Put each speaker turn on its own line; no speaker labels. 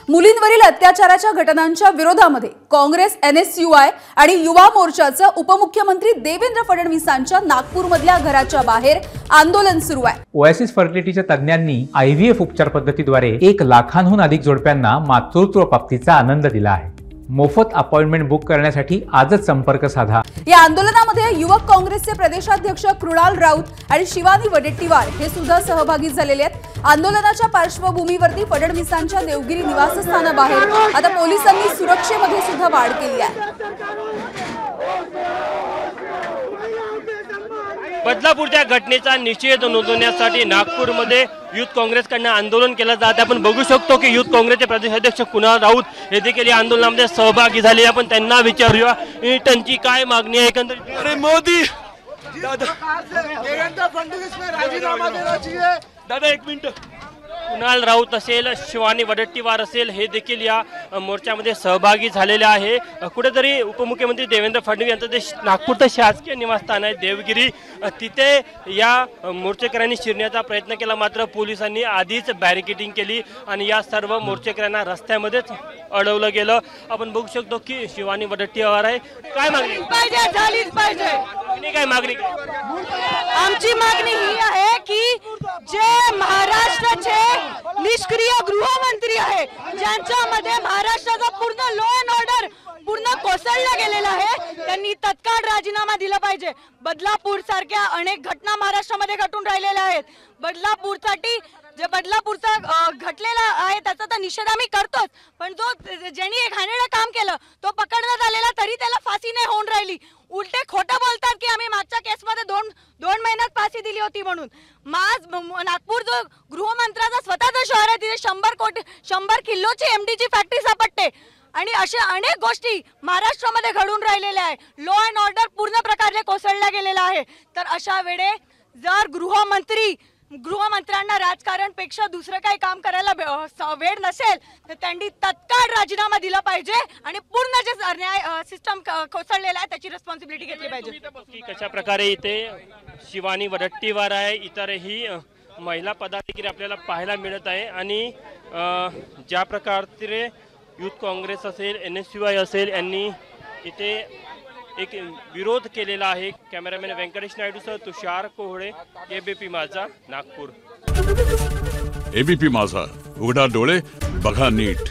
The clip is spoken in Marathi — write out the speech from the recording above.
मुलींवरील अत्याचाराच्या घटनांच्या विरोधामध्ये काँग्रेस, NSUI आणि युवा मोर्चाचं उपमुख्यमंत्री देवेंद्र फडणवीसांच्या नागपूरमधल्या घराच्या बाहेर आंदोलन सुरू आहे।
ओएसिस फर्टिलिटीच्या तज्ञांनी IVF उपचार पद्धतीद्वारे 1 लाखांहून अधिक जोडप्यांना मातृत्व प्राप्तीचा आनंद दिला आहे। मोफत अपॉइंटमेंट बुक करण्यासाठी आजच संपर्क साधा।
या आंदोलनामध्ये युवक काँग्रेसचे प्रदेशाध्यक्ष कृणाल राऊत आणि शिवानी वडेट्टीवार हे सुद्धा सहभागी झालेले आहेत। आंदोलनाच्या पार्श्वभूमीवरती फडणवीसांच्या देवगिरी निवासस्थानाबाहेर आता पोलिसांनी सुरक्षेमध्ये सुद्धा वाढ केली आहे।
बदलापूरच्या घटनेचा निषेध नोंदवण्यासाठी नागपूरमध्ये युथ काँग्रेसकडून आंदोलन केलं जात आहे। आपण बघू शकतो की युथ काँग्रेसचे प्रदेशाध्यक्ष कृणाल राऊत हे देखील या आंदोलनामध्ये सहभागी झाले। आपण त्यांना विचारूया त्यांची काय मागणी आहे एकंदरीत।
अरे मोदी दादा, देवेंद्र फडणवीस ने राजीनामा देना चाहिए। दादा 1 मिनिट।
कृणाल राऊत असेल, शिवानी वडेट्टीवार असेल हे देखील या मोर्चामध्ये सहभागी झालेले आहे। कुठेतरी उपमुख्यमंत्री देवेंद्र फडणवीस यांचं जे नागपूरचं शासकीय निवासस्थान आहे देवगिरी, तिथे या मोर्चेकऱ्यांनी शिरण्याचा प्रयत्न केला, मात्र पोलिसांनी आधीच बॅरिकेडिंग केली आणि या सर्व मोर्चेकऱ्यांना रस्त्यामध्येच अडवलं गेलं। आपण बघू शकतो की शिवानी वडेट्टीवार आहे। काय मागणी
पाहिजे? झालीच पाहिजे।
काय मागणी?
आमची मागणी ही आहे की जे महाराष्ट्राचे निष्क्रिय गृहमंत्री आहे, ज्यांच्यामध्ये महाराष्ट्राचा पूर्ण लॉ अँड ऑर्डर पूर्ण कोसळला गेलेला आहे, त्यांनी तत्काळ राजीनामा दिला पाहिजे। बदलापूर सारख्या अनेक घटना महाराष्ट्रामध्ये घटून राहिलेल्या आहेत। बदलापूरसाठी जे बदलापूरचा घटलेला आहे त्याचा तर निषेध आम्ही करतोच, पण जो ज्यांनी एक घाणेरडं काम केलं तो पकडण्यात आलेला तरी त्याला फाशी नाही होऊन राहिली। उलटे खोटं बोलतात की आम्ही मागच्या केसमध्ये दोन महिन्यात फाशी दिली होती म्हणून। नागपूर जो गृहमंत्र्याचा स्वतःचा शहर आहे, तिथे 100 किलोची MDची फॅक्टरी सापडते आणि अशा अनेक गोष्टी महाराष्ट्रामध्ये घडून राहिलेल्या आहे। लॉ अँड ऑर्डर पूर्ण प्रकारे कोसळला गेलेला आहे। तर अशा वेळे जर गृहमंत्र्यांना राजकारणपेक्षा दुसरं काही काम करायला वेळ नसेल तर त्यांनी तत्काळ राजीनामा दिला पाहिजे आणि पूर्ण जे न्याय सिस्टम कोसळलेला आहे त्याची रिस्पॉन्सिबिलिटी घेतली पाहिजे।
कशा प्रकारे इथे शिवानी वडेट्टीवार आहे, इतरही महिला पदाधिकारी आपल्याला पाहायला मिळत आहे आणि ज्या प्रकारे युथ काँग्रेस असेल, NSUI असेल यांनी इथे एक विरोध केलेला आहे। कॅमेरामॅन व्यंकटेश नायडूसह तुषार कोहळे, ABP माझा, नागपूर।
ABP माझा, उघडा डोळे बघा नीट।